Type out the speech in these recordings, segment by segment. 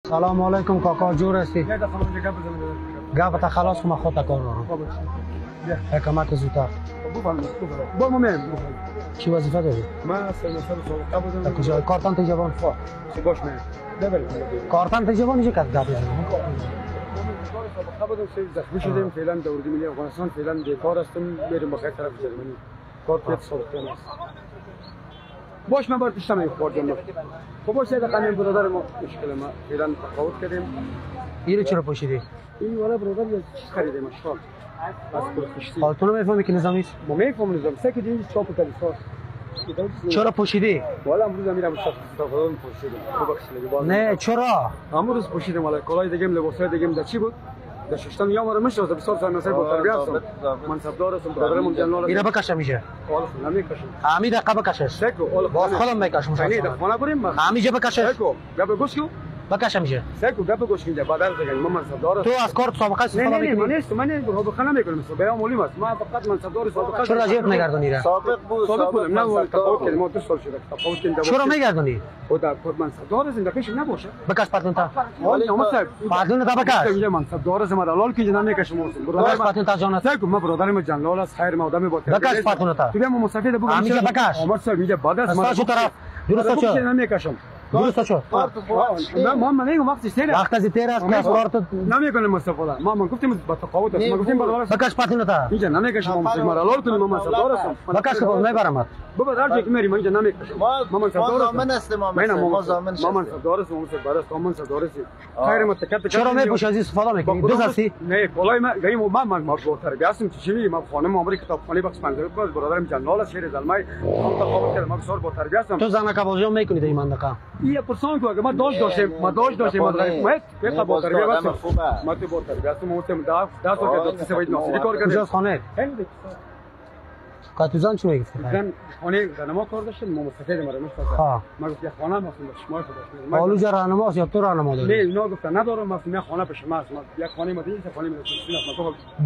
سلام علیکم کاکا جور هستی؟ گپ تا خلاص کنم خودت کار رو. کمک زودتر. با ما میام. چی وظیفه داری؟ من سرمسر سابقه بودم. تا کجا کارتان تجوان؟ باش میام. ببرید. کارتان تجوان چه کرد گپ بزنم؟ سابقه بودم سه زخمی شدم فعلا دوردی ملی افغانستان فعلا بیکار هستم میرم بخیر طرف جرمنی. کار پیت سابقه است. باش من بار پیش میام خوردم. خب باشه دقیقاً برادر ما مشکل ما فعلا تفاوت کردیم. اینو چرا پوشیدی؟ این والا برادر یه چیز خریده ماشاءالله. از پول خشتی. حالتون میفهمی که نظامی است؟ ما میفهمم نظام سه که دیگه چاپ کردی ساز. چرا پوشیدی؟ والا امروز میرم استفاده پوشیدم. نه چرا؟ امروز پوشیدم والا کالای دیگه لباسای دیگه در چی بود؟ در ششتم یا مرا میشناسه بسیار سرنسای با تربیت هستم منصبدار هستم برادرم جنرال اینا بکشه میشه والا نمیکشم همین دقیقه بکشش سکو باز خودم میکشم نه در خانه بریم همین جا بکشش سکو گپ گوش کو بکشه میشه سکو گپ گوش کو بدل بگم من منصبدار تو از کارت سابقه استفاده نه میکنی؟ من نیست من به خانه میکنم بیان معلوم است ما فقط منصبدار سابقه چرا جیب نگردونی را؟ سابق بودم نه تفاوت کردیم ما 2 سال شده تفاوت کردیم چرا میگردونی؟ خدا خود منصبدار زندگیش نباشه بکش پاتون تا ولی اما صاحب پاتون تا بکش اینجا منصبدار از مرالال که جنا میکشم بکش پاتون تا جان است سکو ما برادرم جنرال است خیر ما آدم با بکش پاتون تا تو بیا مسافر بگو همین جا بکش عمر صاحب اینجا بعد از ما طرف درست شو نمیکشم درست شو ما میگم وقتی سیر وقت از تیر است که کارت نمیکنم مصطفی ما گفتیم با تفاوت است ما گفتیم بدل بکش پاتون تا اینجا نمیکشم مرالال کنیم ما منصبدار هستم بکش خود میبرم بابا در جک میری من اینجا نمیکشم ما منصبدار زامن هستیم ما زامن ما منصبدار هستم ما برای ما منصبدار هستیم خیر متکت چرا میپوشی از استفاده میکنی دو هستی نه کلای ما گیم ما با تربیت هستم چی میگی ما خانم عمری کتابخانه بخش 50 باز برادرم جنرال است شهر زلمای هم تفاوت کردم ما بسیار با تربیت هستم تو زنک بازی میکنی در این منطقه این پرسون که ما داشت داشتیم ما با تربیت هستم ما تو با تربیت هستم متم داست که دست سوید ناصری کار کردم کجاست خانه کاتوزان چی میگفت زن خانه ما کار داشتیم ما مستفید ما ها ما گفت خانه ما شما خودش حالو جا راهنماست یا تو راهنما داری نه اینا گفتن ندارم ما خانه پیش ما یک خانه ما دیگه خانه ما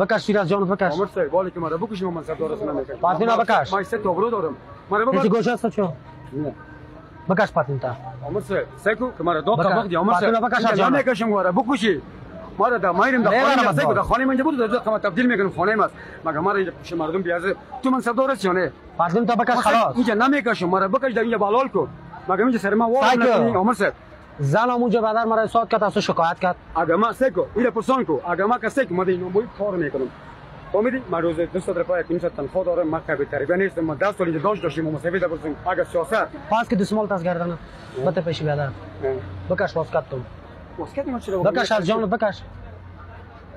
بکش فیراز جان بکش عمر صاحب والی که ما بکشیم من منصبدار هستم نمیکشم پاتینا بکش ما سه تا برو دارم ما چی گوشه است چو نه بکش پاتین تا عمر صاحب سکو که ما دو تا وقت عمر پاتینا بکش صاحب جان نمیکشم واره بکشی ما دا مایرم دا خانه ما سکو دا خانه من بود دا کما تبدیل میکنم خانه ما مگه ما اینجا پیش مردم بیاز تو منصبدار هستی نه پاتین تا بکش خلاص اینجا نمیکشم ما بکش دا اینجا بالال کو مگه اینجا سر ما وای عمر صاحب زن اونجا بدر مرا سات کرد از شکایت کرد اگه ما سکو این پرسون کو اگه ما کسی که ما اینو موی کار میکنم فهمیدی ما روز 200 روپیه که میشه تنخواه دارم ما که تربیت نیستم ما 10 سال اینجا داشت داشتیم ما مسافر بودیم اگه سیاست پاس که دسمال تاس گردن بته پیش بیادر بکش واسکت تو واسکت ما چرا بکش از جان بکش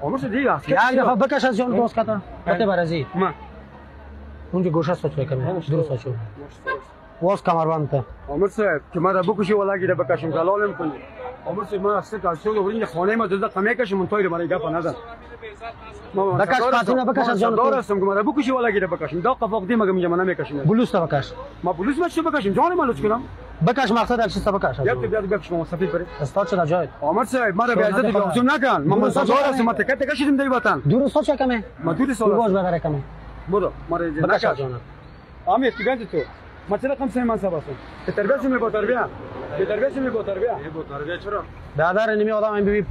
عمر صاحب دیگه یک دفعه بکش از جان واسکت بته برازی ما اونجا گوشه است چه کمی درست شو واس کمربند ته عمر صاحب که ما بکشی ولا گیره بکشم دلالم کنی عمر صاحب ما است که شو این خانه ما دزد کمی کشم من توی مرا گپ نزن بکش پاتینا بکش از جان دار هستم که ما بکشی ولا گیره بکشم دا قفاق دی مگه میگم من نمیکشم بلوز تا بکش ما بلوز ما چه بکشم جان ما لوچ کنم بکش مقصد اکش تا بکش یک بیاد بکش ما مسافر بریم استاد شد جای عمر صاحب ما به عزت لازم نکن ما منتظر هستم ما تکت کشیدیم دی وطن درست چه کمه ما دو سال باز بدره کمه برو ما رنج بکش از جان امیر تیگنت تو ما چرا کم سه منصب هستم به تربیت می با تربیت به تربیت می با تربیت با تربیت چرا برادر نمی آدم این ببین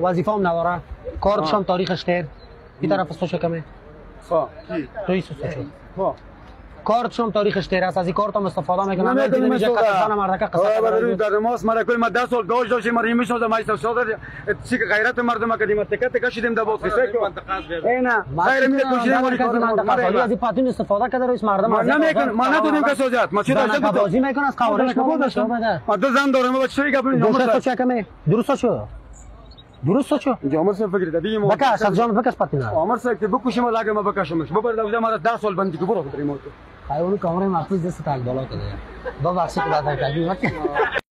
وظیفه هم نداره کارشان تاریخش تیر این طرف است چه کمه ها تو ایسو چه ها کارشون تاریخش تیر است از این کارت هم استفاده میکنم نمیشه که زن مردک قصه برای در ماست مرا کل ما 10 سال داشت ما میشناسم ما استفاده چی غیرت مردم کدیم تکت کشیدیم دا بود اینا غیر می کشیدیم از این پاتین استفاده کرده روی مردم ما نمیکنم ما ندونیم که سوجات ما چرا بازی میکنه از قوارش ما دو زن دارم با چه گپ درست چه کمه درست شو درست شو عمر صاحب فکر دادی ما بکش از جان بکش پاتینا عمر صاحب که بکوشیم لاگه ما بکشمش ببر دوزه ما 10 سال بندی کو برو بریم تو خیلی کامره محفوظ دست تک بالا کرده با بخشی که بعد کردی